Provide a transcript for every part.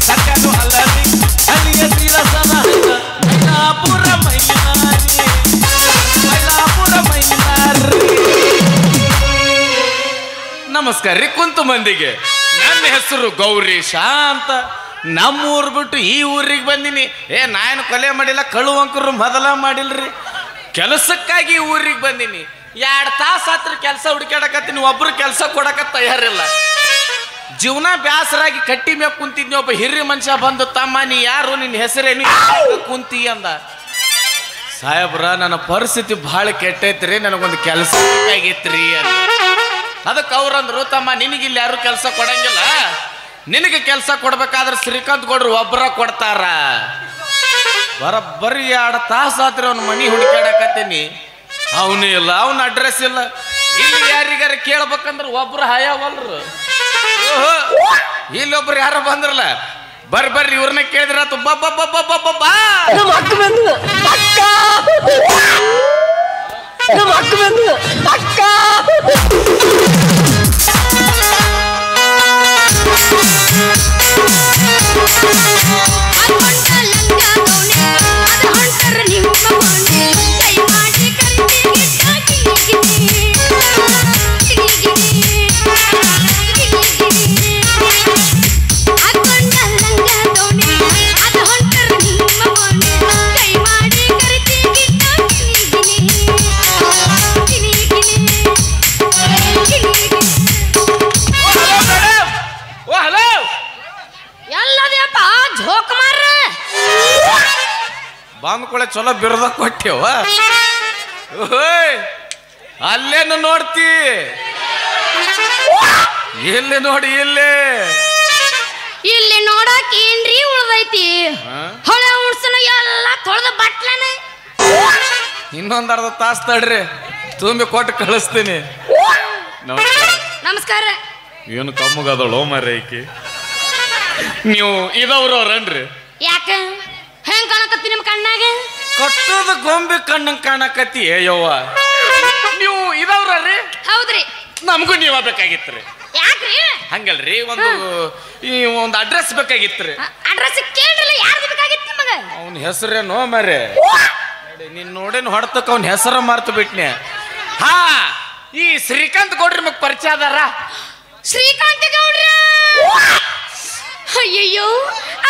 ಸತ್ಯನು ಅಲ್ಲರಿ ಅಲ್ಲಿಯ ಶ್ರೀರಸದ ಮೈಲಾಪುರ ಮೈಲಾರಿ ಮೈಲಾಪುರ ಮೈಲಾರಿ. ನಮಸ್ಕಾರ ರೀ ಕುಂತು ಮಂದಿಗೆ. ನನ್ನ ಹೆಸರು ಗೌರೀಶ ಅಂತ. ನಮ್ಮೂರು ಬಿಟ್ಟು ಈ ಊರಿಗೆ ಬಂದಿನಿ. ನಾನು ಕೊಲೆ ಮಾಡಿಲ್ಲ, ಕಳುವಂಕರು ಮೊದಲ ಮಾಡಿಲ್ರಿ. ಕೆಲಸಕ್ಕಾಗಿ ಊರಿಗೆ ಬಂದಿನಿ. 2 ತಾಸು ಹತ್ರ ಕೆಲಸ ಹುಡುಕಾಡಕತ್ತೀನಿ, ಒಬ್ರು ಕೆಲಸ ಕೊಡಕ ತಯಾರಿಲ್ಲ. ಜೀವನ ಬ್ಯಾಸರಾಗಿ ಕಟ್ಟಿ ಮ್ಯಾಗ ಕುಂತಿದ್ನಿ. ಒಬ್ಬ ಹಿರಿಯ ಮನುಷ್ಯ ಬಂದು, ತಮ್ಮ ನೀ ಯಾರು, ನಿನ್ನ ಹೆಸರೇನು ಕುಂತಿ ಅಂದ. ಸಾಹೇಬ್ರ ನನ್ನ ಪರಿಸ್ಥಿತಿ ಭಾಳ ಕೆಟ್ಟೈತ್ರಿ, ನನಗೊಂದು ಕೆಲಸ ಬೇಕಾಗೈತ್ರಿ ಅಂತ. ಅದಕ್ಕೆ ಅವ್ರಂದ್ರು, ತಮ್ಮ ನಿನಗಿಲ್ಲಿ ಯಾರು ಕೆಲಸ ಕೊಡಂಗಿಲ್ಲ, ನಿನಗೆ ಕೆಲಸ ಕೊಡ್ಬೇಕಾದ್ರೆ ಶ್ರೀಕಾಂತ್ ಗೌಡ್ರು ಒಬ್ಬರ ಕೊಡ್ತಾರ. ಬರೀ 2 ತಾಸು ಆದ್ರೆ ಅವ್ನ ಮನೆ ಹುಡುಕಾಡಕತ್ತೀನಿ. ಅವನು ಇಲ್ಲ, ಅವನ ಅಡ್ರೆಸ್ ಇಲ್ಲ. ಇಲ್ಲಿ ಯಾರಿಗಾರ ಕೇಳ್ಬೇಕಂದ್ರೆ ಒಬ್ರು ಹಯಾವಲ್ರು. ಇಲ್ಲೊಬ್ರು ಯಾರ ಬಂದ್ರಲ್ಲ, ಬರ್ರಿ ಇವ್ರನ್ನ ಕೇಳಿದ್ರ ಬಾಂದ್ಕೊಳೆ ಚಲೋ ಬಿರದ ಕೊಟ್ಟೆವ. ಅಲ್ಲೇನು ನೋಡ್ತಿ, ಇಲ್ಲಿ ನೋಡಿ, ಇಲ್ಲಿ ನೋಡಕ್ ಏನ್ರಿ ಉಳ್ದೈತಿ? ಹೊಳೆ ಉಣ್ಸನ ಎಲ್ಲ ತೊಳೆದ ಬಟ್ಲನ. ಇನ್ನೊಂದು ಅರ್ಧ ತಾಸು ತಡ್ರಿ, ತುಂಬಿ ಕೊಟ್ಟು ಕಳಿಸ್ತೀನಿ. ನಮಸ್ಕಾರ. ಏನು ಕಮ್ಮಗದಳು ಮರೈಕಿ. ನೀವು ಇದವ್ರವ್ರನ್ರಿ? ಯಾಕ ಹೆಂಗ್ ಕಾಣಕತ್ತಿ ನಿಮ್ ಕಣ್ಣಾಗ? ಕಟ್ಟೋದ ಗೊಂಬೆ ಕಣ್ಣಂಗ್ ಕಾಣಕತ್ತಿ. ಯವ್ವ ನೀವು ಇದವ್ರಿ? ಹೌದ್ರಿ. ನಮಗೂ ನೀವ ಬೇಕಾಗಿತ್ರಿ. ಯಾಕ್ರಿ? ಹಂಗಲ್ರಿ, ಒಂದು ಅಡ್ರೆಸ್ ಬೇಕಾಗಿತ್ರಿ. ಅಡ್ರೆಸ್ ಕೇಳ್ರಲ್ಲ, ಯಾರ್ದು ಬೇಕಾಗಿತ್ತು ನಿಮಗ? ಅವನ ಹೆಸರೇನೋ ಮರೆ, ನೀನ್ ನೋಡೇನು ಹೊಡ್ತಕ್ಕ ಅವನ ಹೆಸರ ಮಾರ್ತು ಬಿಟ್ನೆ. ಹಾ, ಈ ಶ್ರೀಕಾಂತ್ ಗೌಡ್ರಿ ಮಗ್ ಪರಿಚಯ ಅದಾರ? ಶ್ರೀಕಾಂತ್ ಗೌಡ್ರ? ಅಯ್ಯಯ್ಯೋ,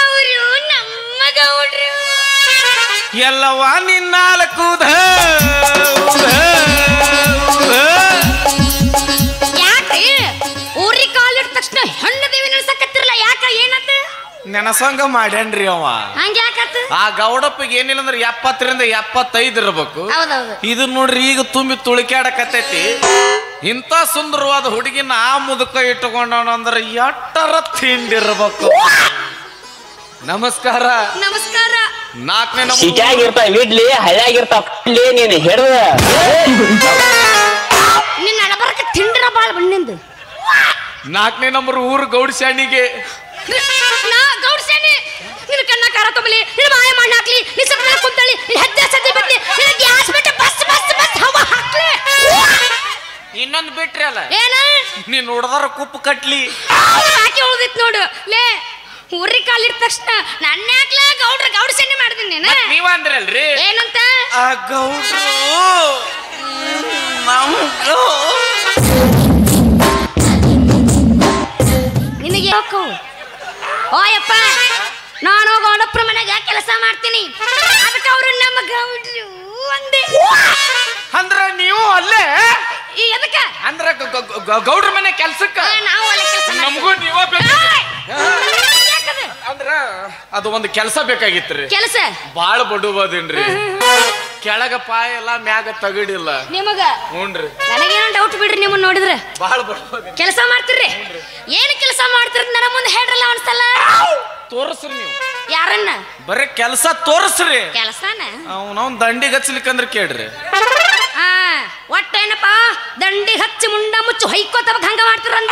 ಅವರು ನಮ್ಮ ಗೌಡ್ರು. ಎಲ್ಲವ ನಿನ್ನಾಲ್ಕು ಯಾಕ್ರಿ ಊರಿಗೆ ಕಾಲಿಟ್ಟ ತಕ್ಷಣ ಹೆಣ್ಣು ದೇವಿ ನೆನಸಕತ್ತಿರಲ್ಲ? ಯಾಕ, ಏನಂತ ನೆನಸಂಗ ಮಾಡ್ಯಾನ್ರಿ ಅವ. ಹಂಗ ಯಾಕತ್ತ? ಆ ಗೌಡಪ್ಪಿಗೆ ಏನಿಲ್ಲ ಅಂದ್ರೆ 70ರಿಂದ 75 ಇರ್ಬೇಕು. ಇದು ನೋಡ್ರಿ ಈಗ ತುಂಬಿ ತುಳಿಕಾಡಕತ್ತೈತಿ. ಇಂಥ ಸುಂದರವಾದ ಹುಡುಗಿನ ಆ ಮುದುಕ ಇಟ್ಟುಕೊಂಡವನಂದ್ರೆ ಎಟ್ಟರ ತಿಂಡಿರ್ಬೇಕು. ನಮಸ್ಕಾರ. ನಮಸ್ಕಾರ. 4ನೇ ನಂಬರ್ ಇಡ್ಲಿ ಹಳ್ಯಾಗಿರ್ತಾವ. ನೀನು ಹಿಡ್ದ ನಿನ್ನ ಅಡಬರಕ ತಿಂಡ್ರ ಬಾಳ ಬಣ್ಣಿಂದು. 4ನೇ ನಂಬರ್ ಊರು ಗೌಡ್ಸಾಣಿಗೆ. ಗೌಡ್ಸಾಣಿ ನಿನ್ನ ಕಣ್ಣ ಕಾರ ತೊಂಬಲಿ, ನಿನ್ನ ಮಾಯ ಮಣ್ಣ ಹಾಕ್ಲಿ, ನೀ ಸತ್ತ ಕುಂತಳಿ, ನೀ ಹೆಜ್ಜೆ ಸದ್ದಿ ಬತ್ತಿ, ನಿನ್ನ ಗ್ಯಾಸ್ ಬಿಟ್ಟು ಬಸ್ ಹವಾ ಹಾಕ್ಲಿ. ಇನ್ನೊಂದು ಬಿಟ್ರಿ ಅಲ್ಲ, ಏನ ನೀನ್ ನೋಡದಾರ ಕುಪ್ಪು ಕಟ್ಲಿ ಹಾಕಿ ಉಳ್ದಿತ್ ನೋಡು. ಲೇ ಊರಿಗೆ ಕಾಲಿಟ್ಟ ತಕ್ಷಣ ನನ್ನ ಯಾಕ್ಲ ಗೌಡ್ಸಾಣಿ ಮಾಡಿದೀನಿ ನೀನು? ನೀವ ಅಂದ್ರಲ್ರಿ ಏನಂತ? ಆ ಗೌಡ್ರು ನಿನಗೆ ಯಾಕೋ? ಓಯಪ್ಪ, ನಾನು ಗೌಡಪ್ರ ಮನೆಗೆ ಕೆಲಸ ಮಾಡ್ತೀನಿ, ಅದಕ್ಕೆ ಅವರು ನಮ್ಮ ಗೌಡ್ರು ಅಂದೆ. ಅಂದ್ರ ನೀವು ಅಲ್ಲೇ ಎದಕ್ಕೆ? ಅಂದ್ರ ಗೌಡ್ರ ಮನೆ ಕೆಲ್ಸಕ್ಕ ನಾವು ಅಲ್ಲೇ ಕೆಲಸ. ನಮಗೂ ನೀವ ಅಂದ್ರ ಅದು ಒಂದು ಕೆಲಸ ಬೇಕಾಗಿತ್ರಿ. ಕೆಲಸ ಬಾಳ ಬಡುವದೇನ್ರಿ, ಕೆಳಗ ಪಾಯ ಎಲ್ಲ ಮ್ಯಾಗ ತಗಡಿಲ್ಲ ನಿಮಗ. ಹ್ಞೂನ್ರಿ. ನನಗೇನೋ ಡೌಟ್ ಬಿಡ್ರಿ ನಿಮ್ಮನ್ನ ನೋಡಿದ್ರೆ. ಬಾಳ ಬಡುವದ ಕೆಲಸ ಮಾಡ್ತಿರ್ರಿ? ಏನ್ ಕೆಲಸ ಮಾಡ್ತಿರ್ ನನ್ನ ಮುಂದೆ ಹೇಳ್ರಲ್ಲ ಒಂದ್ಸಲ. ತೋರಿಸ್ರಿ ನೀವು. ಯಾರನ್ನ? ಬರೀ ಕೆಲಸ ತೋರಿಸ್ರಿ. ಕೆಲಸನ ಅವ್ನವ್ನ ದಂಡಿಗೆ ಹಚ್ಚಲಿಕ್ಕಂದ್ರ ಕೇಳ್ರಿ. ಒಟ್ಟೇನಪ್ಪ ದಂಡಿ ಹಚ್ಚಿ ಮುಂಡ ಮುಚ್ಚಿ ಹೊಯ್ಕೋತವಾಗ ಹಂಗ ಮಾಡ್ತಿರಂತ?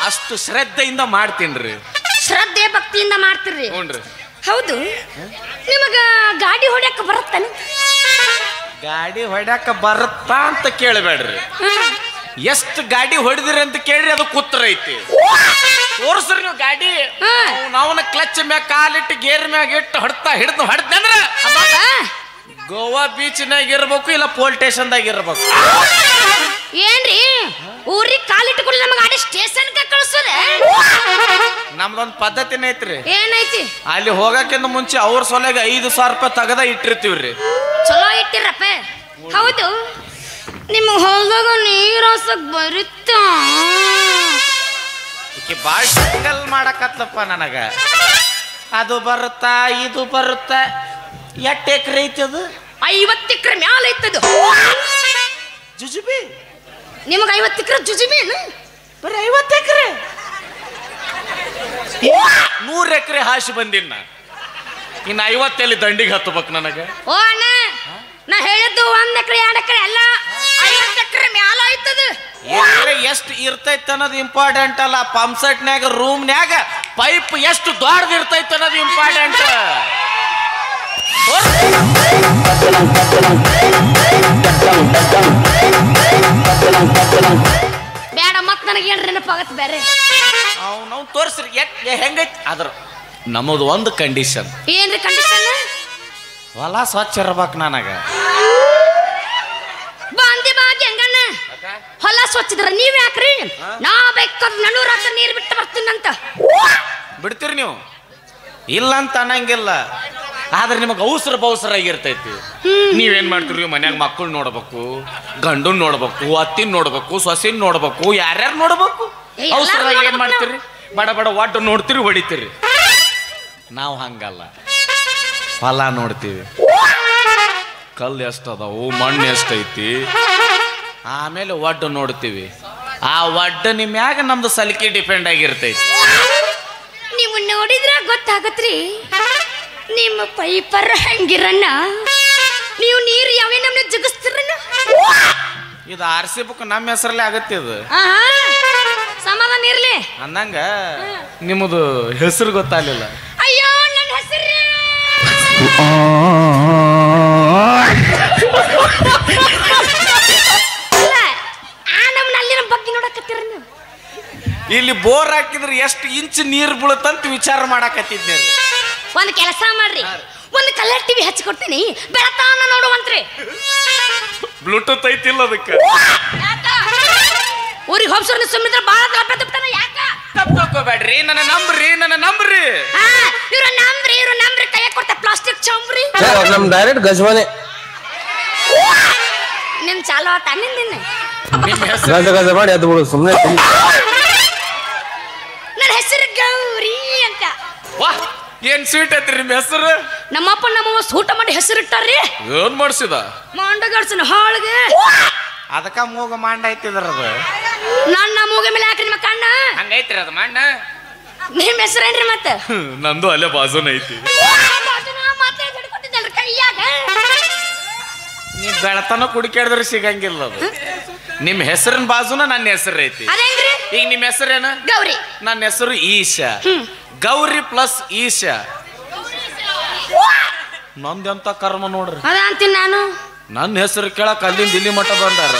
ಅಷ್ಟು ಶ್ರದ್ಧೆಯಿಂದ ಮಾಡ್ತೀನ್ರಿ. ಶ್ರದ್ಧೆ ಭಕ್ತಿಯಿಂದ ಮಾಡ್ತಿರ್ರಿ? ಹ್ಞೂನ್ರಿ. ಹೌದು. ನಿಮಗ ಗಾಡಿ ಹೊಡ್ಯಾಕ ಬರುತ್ತಾನ? ಗಾಡಿ ಹೊಡ್ಯಾಕ ಬರುತ್ತಾ ಅಂತ ಕೇಳಬೇಡ್ರಿ, ಎಷ್ಟು ಗಾಡಿ ಹೊಡೆದ್ರಿ ಅಂತ ಕೇಳ್ರಿ, ಅದು ಕೂತ್ರ ಐತಿ. ತೋರ್ಸ್ರಿ ನೀವು ಗಾಡಿ ನಾವನ ಕ್ಲಚ್ ಮ್ಯಾಗ ಕಾಲಿಟ್ಟು ಗೇರ್ ಮ್ಯಾಗ ಇಟ್ಟು ಹೊಡ್ತಂದ್ರ ಗೋವಾ ಬೀಚ್ನಾಗ ಇರ್ಬೇಕು ಇಲ್ಲ ಪೋಲ್ ಸ್ಟೇಷನ್ದಾಗ ಇರ್ಬೇಕು. ಏನ್ರಿ ಊರಿಗೆ ಕಾಲಿಟ್ಟುಕೊಳ್ಳಿ ನಮ್ಮ ಗಾಡಿ ಸ್ಟೇಷನ್ ಕಳಿಸೋದ? ನಮ್ದೊಂದು ಪದ್ಧತಿನೇ ಐತ್ರಿ. ಏನೈತಿ? ಅಲ್ಲಿ ಹೋಗಕ್ಕಿಂತ ಮುಂಚೆ ಅವ್ರ ಸೊಲೆಗೆ 5,000 ರೂಪಾಯಿ ತಗದ ಇಟ್ಟಿರ್ತೀವ್ರಿ. ಚಲೋ ಇಟ್ಟಿರಪ್ಪ. ಹೌದು, ನಿಮ್ಮ ಹೊಲದಾಗ ನೀರು ಹಾಸಕ್ ಬರುತ್ತ? ಬಾಳ್ ಸಿಂಗಲ್ ಮಾಡಕತ್ತಪ್ಪ ನನಗ. ಅದು ಬರುತ್ತಾ ಇದು ಬರುತ್ತಾ. ಎಷ್ಟು ಎಕರೆ ಐತಿ ಅದು? 50 ಎಕರೆ ಮ್ಯಾಲ ಐತದು. ಜುಜುಬಿ ನಿಮಗೆ 50 ಎಕರೆ ಜುಜುಬಿ? ಬರೀ 50 ಎಕರೆ? 100 ಎಕರೆ ಹಾಸಿ ಬಂದಿನ. ಇನ್ನು 50 ಎಲ್ಲಿ ದಂಡಿಗೆ ಹತ್ತಬೇಕು ನನಗೆ? ಓ ಅಣ್ಣ, ನಾ ಹೇಳಿದ್ದು 1 ಎಕರೆ 2 ಎಕರೆ ಅಲ್ಲ, 50 ಎಕರೆ ಮ್ಯಾಲ ಐತದ. ಎಷ್ಟು ಇರ್ತೈತೆ ಅನ್ನೋದು ಇಂಪಾರ್ಟೆಂಟ್ ಅಲ್ಲ. ಪಂಪ್ ಸೆಟ್ನ್ಯಾಗ ರೂಮ್ನ್ಯಾಗ ಪೈಪ್ ಎಷ್ಟು ದೊಡ್ಡದಿರ್ತೈತೆ ಅನ್ನೋದು ಇಂಪಾರ್ಟೆಂಟ್. ಬೇಡ, ಮತ್ ನನಗೆ ಏನ್ರ ನೆನಪಾಗತ್ತೆ ಬೇರೆ. ನಾವು ತೋರಿಸ್ರಿ ಹೆಂಗೈತಿ. ಅದ್ರ ನಮ್ಮದು ಒಂದು ಕಂಡೀಷನ್. ಏನ್ರಿ ಕಂಡೀಷನ್? ಹೊಲ ಸ್ವಚ್ಛ ಇರ್ಬೇಕು ನನಗ. ಬಾಂದಿ ಬಾಗಿ ಹಂಗಣ್ಣ ಹೊಲ ಸ್ವಚ್ಛದ್ರ ನೀವ್ ಯಾಕ್ರಿ? ನಾ ಬೇಕಾದ್ರೆ ನನ್ನೂರ ನೀರು ಬಿಟ್ಟು ಬರ್ತೀನಂತ ಬಿಡ್ತೀರಿ ನೀವು? ಇಲ್ಲ ಅಂತ ಅನ್ನಂಗಿಲ್ಲ. ಆದ್ರೆ ನಿಮಗೆ ಅವಸರ ಬೌಸರ ಆಗಿರ್ತೈತಿ. ನೀವೇನ್ ಮಾಡ್ತೀರಿ? ಮನ್ಯಾಗ ಮಕ್ಕಳು ನೋಡ್ಬೇಕು, ಗಂಡನ್ ನೋಡ್ಬೇಕು, ಅತ್ತಿನ ನೋಡ್ಬೇಕು, ಸೊಸಿನ್ ನೋಡ್ಬೇಕು, ಯಾರ್ಯಾರು ನೋಡ್ಬೇಕು. ಅವಸರದಾಗ ಏನ್ ಮಾಡ್ತೀರಿ? ಬಡ ಬಡ ಒಟ್ಟು ನೋಡ್ತೀರಿ, ಹೊಡಿತೀರಿ. ನಾವು ಹಂಗಲ್ಲ. ಹೊಲ ನೋಡ್ತೀವಿ, ಕಲ್ಲು ಎಷ್ಟದಾವು, ಮಣ್ಣು ಎಷ್ಟೈತಿ, ಆಮೇಲೆ ಒಡ್ಡು ನೋಡ್ತೀವಿ. ಆ ಒಡ್ಡನಿ ಮ್ಯಾಗ ನಮ್ದು ಸಲಿಕೆ ಡಿಪೆಂಡ್ ಆಗಿರ್ತೈತಿ. ನೀವು ನೋಡಿದ್ರ ಗೊತ್ತಾಗತ್ರಿ ನಿಮ್ಮ ಪೈಪರ್ ಹಂಗಿರಣ್ಣ. ನೀವು ನೀರು ಯಾವೇ ನಮ್ನ ಜಗಿಸ್ತಿರಣ್ಣ. ಇದು RC ಬುಕ್ ನಮ್ಮ ಹೆಸರಲ್ಲೇ ಆಗತ್ತೆ. ಇದು ಸಮಾಧಾನ ಇರ್ಲಿ ಅಂದಂಗ ನಿಮ್ಮದು ಹೆಸರು ಗೊತ್ತಾಗಲಿಲ್ಲ. ಅಯ್ಯೋ, ನನ್ನ ಹೆಸರು ನಮ್ಮ ಬಗ್ಗೆ ನೋಡಕತ್ತೀರ. ಇಲ್ಲಿ ಬೋರ್ ಹಾಕಿದ್ರೆ ಎಷ್ಟು ಇಂಚ್ ನೀರು ಬೀಳುತ್ತಂತ ವಿಚಾರ ಮಾಡಕತ್ತಿದ್ದೆ. ಒಂದು ಕೆಲಸ ಮಾಡ್ರಿ, ಒಂದು ಕಲರ್ ಟಿವಿ ಹಚ್ಚಿಕೊಡ್ತೀನಿ, ಬೆಳತಾನ ನೋಡುವಂತ್ರಿ. ಬ್ಲೂಟೂತ್ ಐತಿಲ್ಲ ಅದಕ್ಕೆ. ಊರಿಗೆ ಹೋಗ್ಸೋರ್ ಸುಮ್ಮಿದ್ರ ಬಾಳ ತಪ್ಪಿರ್ತಾನ. ಯಾಕ ತಪ್ಪಿಕೋಬೇಡ್ರಿ, ನನ್ನ ನಂಬ್ರಿ. ಇವ್ರ ನಂಬ್ರಿ ಕೈ ಕೊಡ್ತಾ ಪ್ಲಾಸ್ಟಿಕ್ ಚಂಬ್ರಿ. ನಮ್ ಡೈರೆಕ್ಟ್ ಗಜವಾನೆ ನಿಮ್ ಚಾಲು ಆತ ನಿನ್ನ. ನಿಮ್ಮ ಹೆಸರು ಗಜ ಮಾಡಿ ಅದು ಬಿಡು ಸುಮ್ಮನೆ. ನನ್ನ ಹೆಸರು ಗೌರಿ ಅಂತ. ವಾಹ್, ಏನ್ ಸ್ವೀಟ್ ಐತ್ರಿ ನಿಮ್ಮ ಹೆಸರು? ನಮ್ಮಪ್ಪ ನಮ್ಮವ್ವ ಊಟ ಮಾಡಿ ಹೆಸರಿಟ್ಟಾರ್ರಿ. ಏನ್ ಮಾಡ್ಸಿದ? ಮಾಂಡಗಡ್ಸನ ಹಾಳ್ಗೆ. ಅದಕ್ಕ ಮೂಗ ಮಾಂಡ ಐತಿದ್ರದು. ನನ್ನ ಮೂಗ ಮೇಲೆ ಹಾಕ್ರಿ ನಿಮ್ಮ ಕಣ್ಣ. ಹಂಗೈತ್ರಿ ಅದು ಮಾಂಡ. ನಿಮ್ ಹೆಸರೇನ್ರಿ ಮತ್ತ? ನಂದು ಅಲ್ಲೇ ಬಾಜುನ ಐತಿ. ಕೈಯಾಗ ನೀ ಬೆಳತನ ಕುಡಿಕಾಡಿದ್ರೆ ಸಿಗಂಗಿಲ್ಲ ಅದು. ನಿಮ್ಮ ಹೆಸರಿನ ಬಾಜುನ ನನ್ನ ಹೆಸರು ಐತಿ. ಈಗ ನಿಮ್ಮ ಹೆಸರೇನ? ಗೌರಿ. ನನ್ನ ಹೆಸರು ಈಶಾ. ಗೌರಿ ಪ್ಲಸ್ ಈಶಾ. ನಂದೆಂತ ಕರ್ಮ ನೋಡ್ರಿ. ಅದ ಅಂತೀನಿ ನಾನು. ನನ್ನ ಹೆಸರು ಕೇಳಕ್ ಅಲ್ಲಿಂದ ಇಲ್ಲಿ ಮಠ ಬಂದಾರ.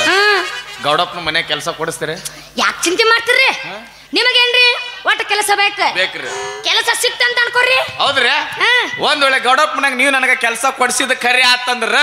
ಗೌಡಪ್ಪನ ಮನೆ ಕೆಲಸ ಕೊಡಿಸ್ತೀರಿ? ಯಾಕೆ ಚಿಂತೆ ಮಾಡ್ತೀರಿ? ನಿಮಗೇನ್ರಿ ಒಟ್ಟು ಕೆಲಸ ಬೇಕ್ರಿ. ಕೆಲಸ ಸಿಕ್ತಂತ ಅನ್ಕೋರಿ. ಹೌದ್ರಿ. ಒಂದ್ ವೇಳೆ ಗೌಡಪ್ಪನಾಗ ನೀವು ನನಗೆ ಕೆಲಸ ಕೊಡಿಸಿದ ಖರೆ ಆತಂದ್ರ